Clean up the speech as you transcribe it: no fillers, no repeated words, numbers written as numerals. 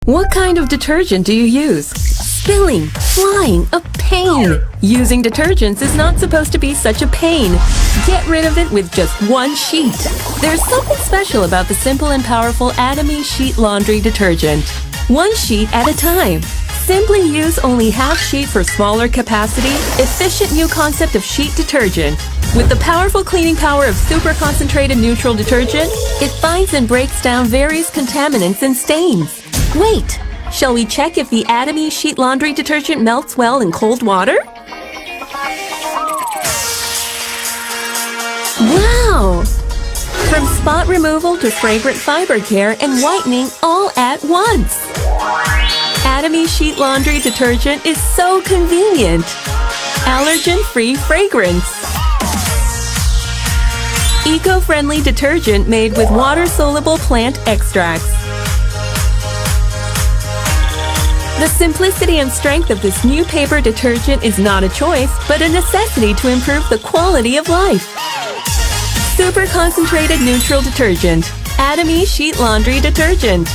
What kind of detergent do you use? Spilling, flying, a pain. Using detergents is not supposed to be such a pain. Get rid of it with just one sheet. There's something special about the simple and powerful Atomy sheet laundry detergent. One sheet at a time. Simply use only half sheet for smaller capacity, efficient new concept of sheet detergent. With the powerful cleaning power of super concentrated neutral detergent, it finds and breaks down various contaminants and stains. Wait, shall we check if the Atomy sheet laundry detergent melts well in cold water? Wow! From spot removal to fragrant fiber care and whitening all at once. Atomy sheet laundry detergent is so convenient. Allergen-free fragrance. Eco-friendly detergent made with water-soluble plant extracts. The simplicity and strength of this new paper detergent is not a choice, but a necessity to improve the quality of life. Super concentrated neutral detergent. Atomy sheet laundry detergent.